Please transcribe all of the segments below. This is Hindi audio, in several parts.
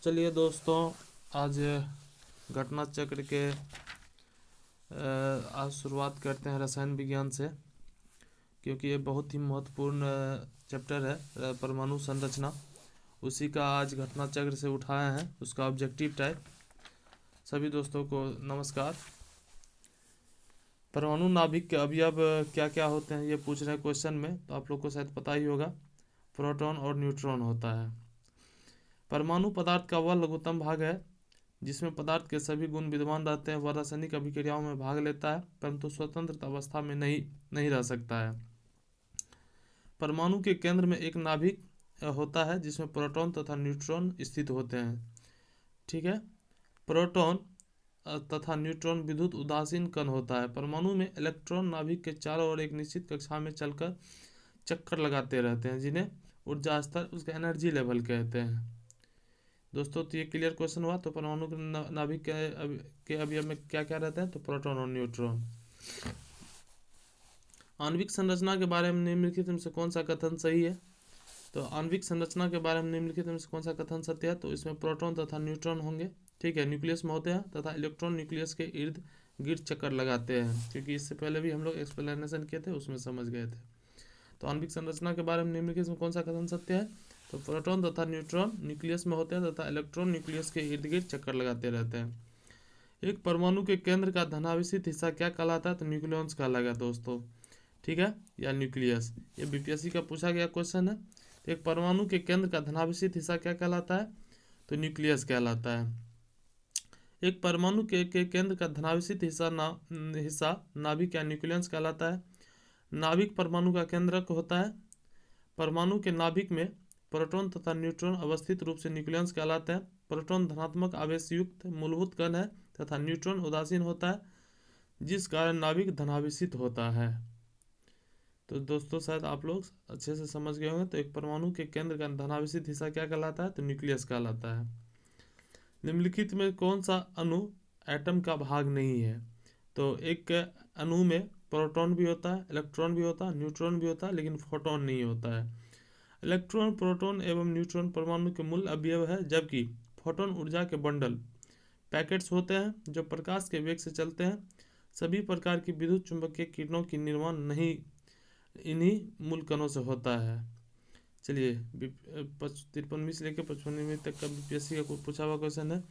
चलिए दोस्तों, आज घटना चक्र के आज शुरुआत करते हैं रसायन विज्ञान से, क्योंकि ये बहुत ही महत्वपूर्ण चैप्टर है। परमाणु संरचना, उसी का आज घटना चक्र से उठाए हैं, उसका ऑब्जेक्टिव टाइप। सभी दोस्तों को नमस्कार। परमाणु नाभिक के अवयव क्या क्या होते हैं ये पूछ रहे हैं क्वेश्चन में, तो आप लोग को शायद पता ही होगा। प्रोटॉन और न्यूट्रॉन होता है। परमाणु पदार्थ का वह लघुत्तम भाग है जिसमें पदार्थ के सभी गुण विद्यमान रहते हैं। वह रासायनिक अभिक्रियाओं में भाग लेता है, परंतु स्वतंत्र अवस्था में नहीं रह सकता है। परमाणु के केंद्र में एक नाभिक होता है जिसमें प्रोटॉन तथा न्यूट्रॉन स्थित होते हैं। ठीक है। प्रोटॉन तथा न्यूट्रॉन विद्युत उदासीन कण होता है। परमाणु में इलेक्ट्रॉन नाभिक के चारों ओर एक निश्चित कक्षा में चलकर चक्कर लगाते रहते हैं, जिन्हें ऊर्जा स्तर, उसके एनर्जी लेवल कहते हैं। दोस्तों, तो ये क्लियर क्वेश्चन हुआ। तो परमाणु के नाभिक के अवयव में क्या क्या रहते हैं? तो प्रोटॉन और न्यूट्रॉन। आणविक संरचना के बारे में निम्नलिखित में से कौन सा कथन सही है? तो आणविक संरचना के बारे में निम्नलिखित में से कौन सा कथन सत्य है? तो इसमें प्रोटॉन तथा न्यूट्रॉन होंगे। ठीक है। न्यूक्लियस में होते हैं तथा इलेक्ट्रॉन न्यूक्लियस के इर्द गिर्द चक्कर लगाते हैं, क्योंकि इससे पहले भी हम लोग एक्सप्लेनेशन किए थे, उसमें समझ गए थे। तो आणविक संरचना के बारे में निम्नलिखित में कौन सा कथन सत्य है? तो प्रोटॉन तथा न्यूट्रॉन न्यूक्लियस में होते हैं तथा इलेक्ट्रॉन न्यूक्लियस के इर्द गिर्द चक्कर लगाते रहते हैं। एक परमाणु के केंद्र का धनावेशित हिस्सा क्या कहलाता है? तो न्यूक्लियस कहलाएगा दोस्तों। ठीक है, या न्यूक्लियस। ये बीपीएससी का पूछा गया क्वेश्चन है। तो एक परमाणु के केंद्र का धनावेशित हिस्सा क्या कहलाता है? तो न्यूक्लियस कहलाता है। एक परमाणु के केंद्र का धनावेशित हिस्सा नाभिक या न्यूक्लियस कहलाता है। नाभिक परमाणु का केंद्रक होता है। परमाणु के नाभिक में प्रोटॉन तथा न्यूट्रॉन अवस्थित रूप से न्यूक्लियस कहलाते हैं। प्रोटॉन धनात्मक आवेश युक्त मूलभूत कण है तथा न्यूट्रॉन उदासीन होता है, जिस कारण नाभिक धनावेशित होता है। तो दोस्तों, शायद आप लोग अच्छे से समझ गए होंगे। तो एक परमाणु के केंद्र का धनावेशित हिस्सा क्या कहलाता है? तो न्यूक्लियस कहलाता है। निम्नलिखित में कौन सा अणु एटम का भाग नहीं है? तो एक अणु में प्रोटॉन भी होता है, इलेक्ट्रॉन भी होता है, न्यूट्रॉन भी होता है, लेकिन फोटॉन नहीं होता है। इलेक्ट्रॉन, प्रोटॉन एवं न्यूट्रॉन परमाणु के मूल अवयव है, जबकि फोटॉन ऊर्जा के बंडल पैकेट्स होते हैं जो प्रकाश के वेग से चलते हैं। सभी प्रकार की विद्युत चुंबकीय किरणों की निर्माण नहीं इन्हीं मूल कणों से होता है। चलिए, 53वीं से लेकर 55वीं तक का बीपीएससी का पूछा हुआ क्वेश्चन है।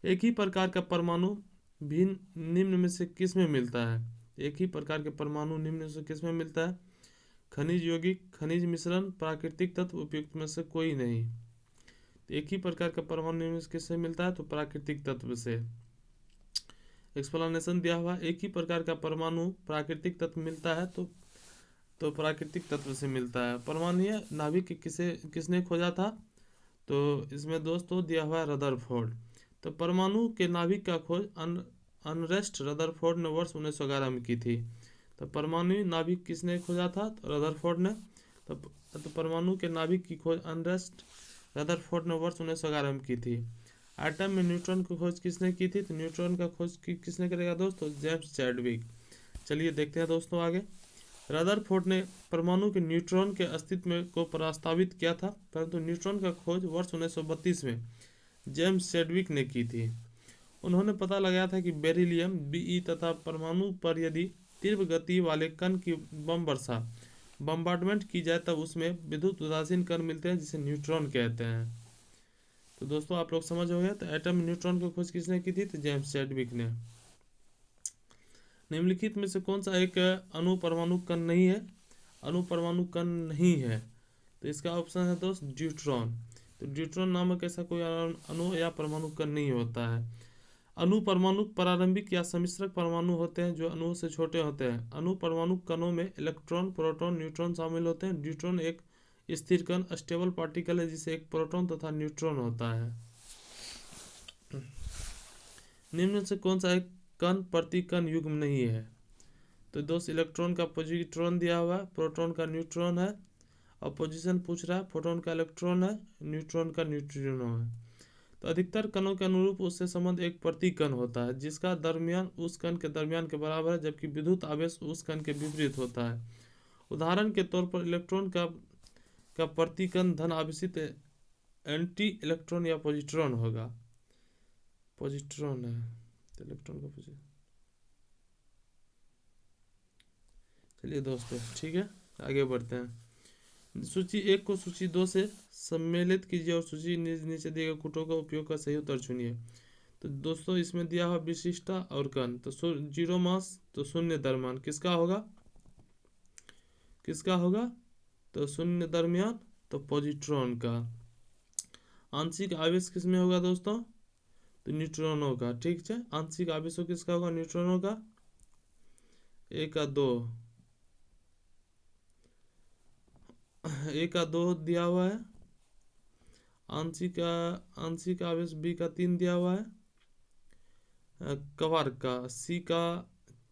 एक ही प्रकार का परमाणु भिन्न निम्न में से किस में मिलता है? एक ही प्रकार के परमाणु निम्न में से किस में मिलता है? खनिज यौगिक, खनिज मिश्रण, प्राकृतिक तत्व, उपयुक्त में से कोई नहीं। तो एक ही प्रकार का परमाणु निम्न में से किससे मिलता है? तो प्राकृतिक तत्व से। एक्सप्लेनेशन दिया हुआ, एक ही प्रकार का परमाणु प्राकृतिक तत्व मिलता है तो प्राकृतिक तत्व से मिलता है। परमाणुीय नाभिक किसने खोजा था? तो इसमें दोस्तों दिया हुआ है रदरफोर्ड। तो परमाणु के नाभिक का खोज अर्नेस्ट रदरफोर्ड ने वर्ष 1911 में की थी। तो परमाणु नाभिक किसने खोजा था? तो रदरफोर्ड ने। तो परमाणु के नाभिक की खोज अर्नेस्ट रदरफोर्ड ने वर्ष 1911 में की थी। एटम में न्यूट्रॉन की खोज किसने की थी? तो न्यूट्रॉन का खोज किसने करेगा दोस्तों? James Chadwick. चलिए देखते हैं दोस्तों आगे। रदरफोर्ड ने परमाणु के न्यूट्रॉन के अस्तित्व को प्रस्तावित किया था, परंतु न्यूट्रॉन का खोज वर्ष 1932 में जेम्स चैडविक ने की थी। उन्होंने पता लगाया था कि बेरिलियम Be तथा परमाणु पर यदि तीव्र गति वाले कण की बम वर्षा बम्बार्डमेंट की जाए तब उसमें विद्युत उदासीन कण मिलते हैं, जिसे न्यूट्रॉन कहते हैं। तो दोस्तों, आप लोग समझ हो गए। तो एटम में न्यूट्रॉन की खोज किसने की थी? तो जेम्स चैडविक ने। निम्नलिखित में से कौन सा एक अणु परमाणु कण नहीं है? अणु परमाणु कण नहीं है, तो इसका ऑप्शन है दोस्त ड्यूट्रॉन। तो ड्यूट्रॉन नामक ऐसा कोई अणु या परमाणु कण नहीं होता है। अणु परमाणु प्रारंभिक या सम्मिश्रक परमाणु होते हैं जो अणुओं से छोटे होते हैं। अणु परमाणु कणों में इलेक्ट्रॉन, प्रोटॉन, न्यूट्रॉन शामिल होते हैं। ड्यूट्रॉन एक स्थिर कण स्टेबल पार्टिकल है जिसे एक प्रोटॉन तथा न्यूट्रॉन होता है। निम्न से कौन सा एक कण प्रति कण युग्म नहीं है? तो दोस्त, इलेक्ट्रॉन का पॉजिट्रॉन दिया हुआ है, प्रोटॉन का न्यूट्रॉन है, और पोजीशन पूछ रहा है, प्रोटॉन का इलेक्ट्रॉन है, न्यूट्रॉन का न्यूट्रिनो है। तो अधिकतर कणों के अनुरूप उससे संबंध एक प्रति कण होता है, जिसका द्रव्यमान उस कण के द्रव्यमान के बराबर है, जबकि विद्युत आवेश उस कण के विपरीत होता है। उदाहरण के तौर पर इलेक्ट्रॉन का प्रति कण धन आवेशित एंटी इलेक्ट्रॉन या पॉजिट्रॉन होगा। पॉजिट्रॉन है तो इलेक्ट्रॉन का पोजीशन। चलिए दोस्तों ठीक है, आगे बढ़ते हैं। सूची 1 को सूची 2 से सम्मिलित कीजिए और सूची नीचे दिए गए कूटों का उपयोग कर सही उत्तर चुनिए। तो दोस्तों इसमें दिया हुआ विशिष्टता और कण, तो 0 मास तो शून्य द्रव्यमान किसका होगा, किसका होगा, तो शून्य द्रव्यमान तो पॉजिट्रॉन का। आंशिक आवेश किसमें होगा दोस्तों, तो न्यूट्रॉनों का। ठीक है, आंशिक आवेशों किसका होगा, न्यूट्रॉनों का। 1 का 2, 1 का 2 दिया हुआ है। आंशिक आवेश बी का 3 दिया हुआ है। क्वार्क का सी का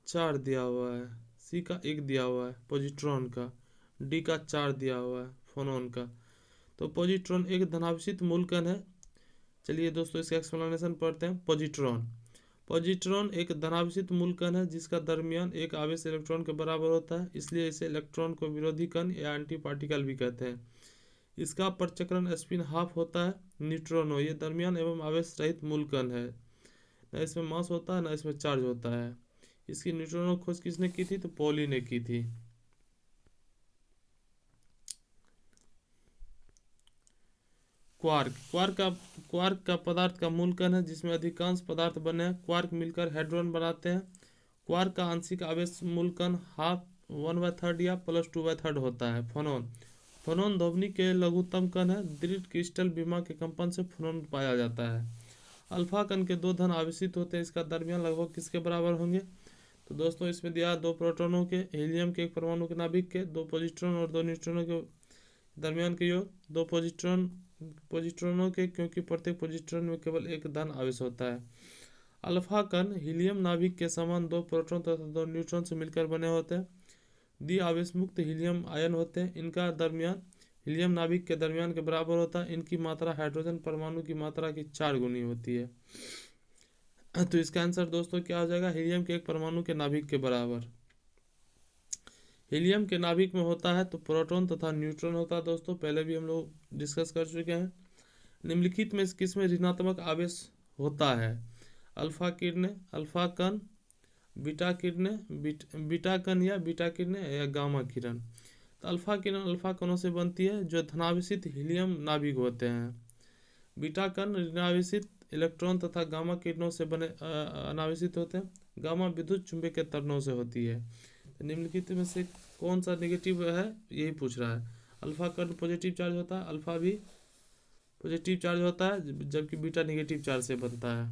4 दिया हुआ है। सी का 1 दिया हुआ है पॉजिट्रॉन का। डी का 4 दिया हुआ है फोनॉन का। तो पॉजिट्रॉन एक धनावेशित मूल कण है। चलिए दोस्तों इसका एक्सप्लेनेशन पढ़ते हैं। पॉजिट्रॉन एक धनावेशित मूल कण है जिसका द्रव्यमान एक आवेश इलेक्ट्रॉन के बराबर होता है, इसलिए इसे इलेक्ट्रॉन को विरोधी कण या एंटी पार्टिकल भी कहते हैं। इसका प्रचक्रण स्पिन हाफ होता है। न्यूट्रॉनो ये द्रव्यमान एवं आवेश रहित मूल कण है, न इसमें मास होता है न इसमें चार्ज होता है। इसकी न्यूट्रॉनो खोज किसने की थी, तो पॉली ने की थी। क्वार्क का पदार्थ का मूल कण है जिसमें अधिकांश पदार्थ बने हैं। क्वार्क मिलकर हेड्रॉन बनाते हैं। क्वार्क का आंशिक आवेश मूल कण हाफ 1/3 या +2/3 होता है। फोनॉन ध्वनि के लघुत्तम कण है। दृढ़ क्रिस्टल बीमा के कंपन से फोनॉन पाया जाता है। अल्फा कण के 2 धन आवेशित होते हैं। इसका द्रव्यमान लगभग किसके बराबर होंगे, तो दोस्तों इसमें दिया 2 प्रोटॉनों के, हीलियम के 1 परमाणु के नाभिक के, 2 पॉजिट्रॉन और 2 न्यूट्रॉनों के दरमियान के योग, 2 पॉजिट्रॉनों के, क्योंकि प्रत्येक पॉजिट्रॉन में केवल 1 धन आवेश होता है। अल्फा कण हीलियम नाभिक के समान 2 प्रोटॉन तथा 2 न्यूट्रॉन से मिलकर बने होते हैं। द्वि आवेश मुक्त हीलियम आयन होते हैं। इनका दरमियान हीलियम नाभिक के दरमियान के बराबर होता है। इनकी मात्रा हाइड्रोजन परमाणु की मात्रा की 4 गुनी होती है। तो इसका आंसर दोस्तों क्या हो जाएगा, हीलियम के 1 परमाणु के नाभिक के बराबर। हीलियम के नाभिक में होता है तो प्रोटॉन तथा न्यूट्रॉन होता है। दोस्तों पहले भी हम लोग डिस्कस कर चुके हैं। निम्नलिखित में किसमें ऋणात्मक आवेश होता है, अल्फा किरणें, अल्फा कण, बीटा किरणें, बीटा कण या बीटा किरणें या गामा किरण। तो अल्फा किरण अल्फा कणों से बनती है जो धनावेशित हीलियम नाभिक होते हैं। बीटा कण ऋणावेशित इलेक्ट्रॉन तथा गामा किरणों से बने अनावेशित होते हैं। गामा विद्युत चुंबकीय तरंगों से होती है। निम्नलिखित में से कौन सा नेगेटिव है, यही पूछ रहा है। अल्फा कण पॉजिटिव चार्ज होता है, अल्फा भी पॉजिटिव चार्ज होता है, जबकि बीटा नेगेटिव चार्ज से बनता है।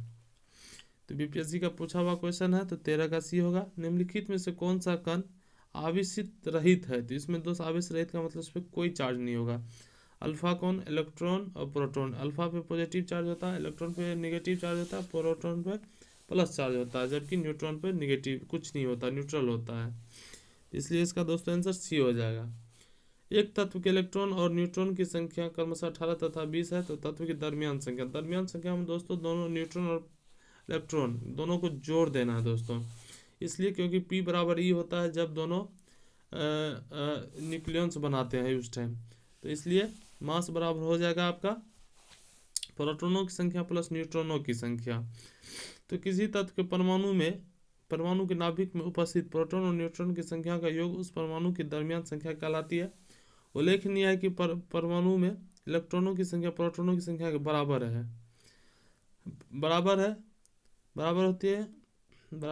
तो बीपीएससी का पूछा हुआ क्वेश्चन है, तो 13 का सी होगा। निम्नलिखित में से कौन सा कण आवेशित रहित है, तो इसमें दोस्त आवेश रहित का मतलब इस पर कोई चार्ज नहीं होगा। अल्फा कौन, इलेक्ट्रॉन और प्रोटॉन। अल्फा पे पॉजिटिव चार्ज होता है, इलेक्ट्रॉन पे नेगेटिव चार्ज होता है, प्रोटॉन पे प्लस चार्ज होता है, जबकि न्यूट्रॉन पे नेगेटिव कुछ नहीं होता, न्यूट्रल होता है। इसलिए इसका दोस्तों आंसर सी हो जाएगा। एक तत्व के इलेक्ट्रॉन और न्यूट्रॉन की संख्या क्रमशः 18 तथा 20 है, तो तत्व की दरमियान संख्या में दोस्तों दोनों न्यूट्रॉन और इलेक्ट्रॉन दोनों को जोड़ देना है दोस्तों। इसलिए क्योंकि P बराबर E होता है जब दोनों न्यूक्लियंस बनाते हैं उस टाइम, तो इसलिए मास बराबर हो जाएगा आपका प्रोटॉनों की संख्या प्लस न्यूट्रॉनों की संख्या। तो किसी तत्व के परमाणु के नाभिक में उपस्थित प्रोटॉन और न्यूट्रॉन की संख्या का योग उस परमाणु की दरमियान संख्या कहलाती है। उल्लेखनीय है कि परमाणु में इलेक्ट्रॉनों की संख्या प्रोटॉनों की संख्या के बराबर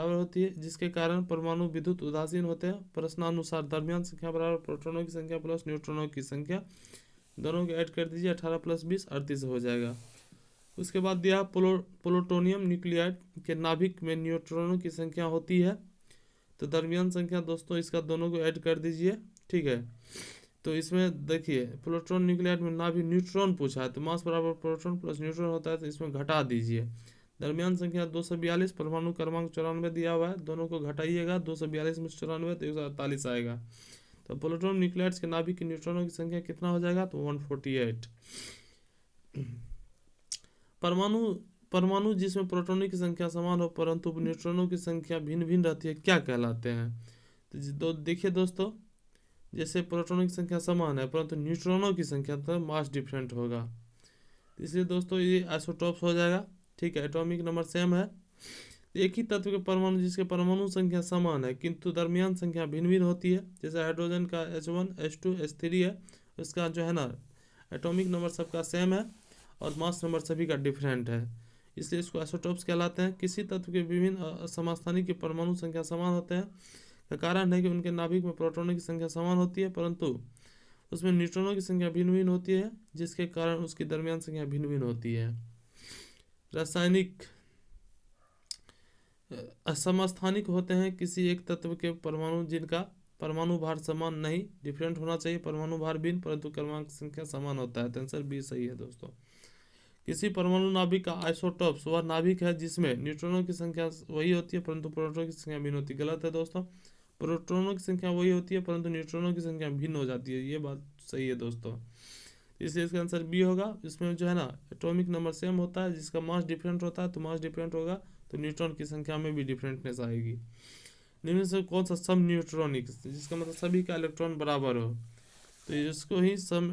होती है, जिसके कारण परमाणु विद्युत उदासीन होते हैं। प्रश्नानुसार दरमियान संख्या बराबर प्रोटॉनों की संख्या प्लस न्यूट्रॉनों की संख्या, दोनों को ऐड कर दीजिए, 18 + 20 38 हो जाएगा। उसके बाद दिया प्लूटोनियम न्यूक्लियाइड के नाभिक में न्यूट्रॉनों की संख्या होती है, तो दरमियान संख्या दोस्तों इसका दोनों को ऐड कर दीजिए। ठीक है, तो इसमें देखिए प्लूटोन न्यूक्लियाइड में नाभिक न्यूट्रॉन पूछा है, तो मास बराबर प्रोटॉन प्लस न्यूट्रॉन होता है, तो इसमें घटा दीजिए। दरमियान संख्या 242, परमाणु क्रमांक 94 दिया हुआ है, दोनों को घटाइएगा, 242 में 94 तो 148 आएगा। तो प्लूटोन न्यूक्लियाइड्स के नाभिक के न्यूट्रॉनों की संख्या कितना हो जाएगा, तो 148। परमाणु जिसमें प्रोटॉनों की संख्या समान हो परंतु न्यूट्रॉनों की संख्या भिन्न भिन्न रहती है, क्या कहलाते हैं। तो देखिए दोस्तों, जैसे प्रोटॉनों की संख्या समान है परंतु न्यूट्रॉनों की संख्या तो मास डिफरेंट होगा। तो इसलिए दोस्तों ये आइसोटॉप्स हो जाएगा। ठीक है, एटॉमिक नंबर सेम है। एक ही तत्व के परमाणु जिसके परमाणु संख्या समान है किंतु दरमियान संख्या भिन्न भिन्न होती है, जैसे हाइड्रोजन का H1 H2 H3 है, उसका जो है ना एटॉमिक नंबर सबका सेम है और मास नंबर सभी का डिफरेंट है, इसलिए इसको आइसोटॉप्स कहलाते हैं। किसी तत्व के विभिन्न समस्थानिक की परमाणु संख्या समान होते हैं का कारण है कि उनके नाभिक में प्रोटॉनों की संख्या समान होती है परंतु उसमें न्यूट्रॉनों की संख्या भिन्न भिन्न होती है, जिसके कारण उसकी दरमियान संख्या भिन्न भिन्न होती है। रासायनिक असमस्थानिक होते हैं किसी एक तत्व के परमाणु जिनका परमाणु भार समान नहीं, डिफरेंट होना चाहिए, परमाणु भार भिन्न परंतु क्रमांक संख्या समान होता है। तो आंसर बी सही है दोस्तों। किसी परमाणु नाभिक का आइसोटॉप्स वह नाभिक है जिसमें न्यूट्रॉनों की संख्या वही होती है परंतु प्रोटॉनों की संख्या भिन्न होती है। गलत है दोस्तों, प्रोटॉनों की संख्या वही होती है परंतु न्यूट्रॉनों की संख्या भिन्न हो जाती है, ये बात सही है दोस्तों। इसलिए इसका आंसर बी होगा। इसमें जो है ना एटॉमिक नंबर सेम होता है, जिसका मास डिफरेंट होता है, तो मास डिफरेंट होगा तो न्यूट्रॉन की संख्या में भी डिफरेंटनेस आएगी। निम्न से कौन सा सम न्यूट्रॉनिक, जिसका मतलब सभी का इलेक्ट्रॉन बराबर हो, तो इसको ही सम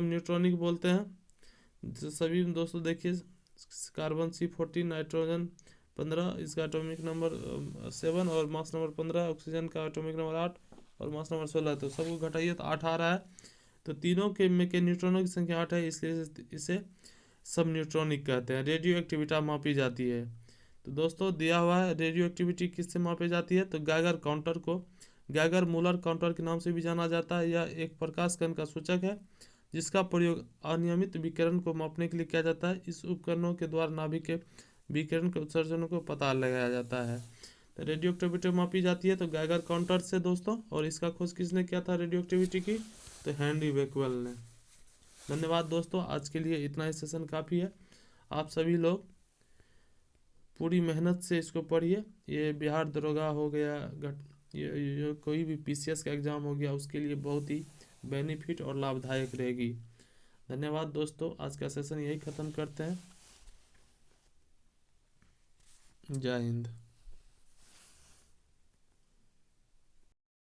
न्यूट्रॉनिक बोलते हैं। तो सभी दोस्तों देखिए, कार्बन C14, नाइट्रोजन 15, इसका एटॉमिक नंबर 7 और मास नंबर 15, ऑक्सीजन का एटॉमिक नंबर 8 और मास नंबर 16, तो सबको घटाइए तो 8 आ रहा है। तो तीनों के में के न्यूट्रॉनों की संख्या 8 है, इसलिए इसे सब न्यूट्रॉनिक कहते हैं। रेडियो एक्टिविटी मापी जाती है, तो दोस्तों दिया हुआ है रेडियो एक्टिविटी किससे मापी जाती है, तो गैगर काउंटर को गैगर मूलर काउंटर के नाम से भी जाना जाता है। यह एक प्रकाश कण का सूचक है जिसका प्रयोग अनियमित विकिरण को मापने के लिए किया जाता है। इस उपकरणों के द्वारा नाभिक के विकिरण के उत्सर्जन को पता लगाया जाता है। तो रेडियो एक्टिविटी मापी जाती है तो गैगर काउंटर से दोस्तों, और इसका खोज किसने किया था रेडियो एक्टिविटी की, तो हेनरी बेक्वेल ने। धन्यवाद दोस्तों, आज के लिए इतना ही सेशन काफ़ी है। आप सभी लोग पूरी मेहनत से इसको पढ़िए। ये बिहार दरोगा हो गया, ये कोई भी PCS का एग्ज़ाम हो गया, उसके लिए बहुत ही बेनिफिट और लाभदायक रहेगी। धन्यवाद दोस्तों, आज का सेशन यही ख़त्म करते हैं। जय हिंद।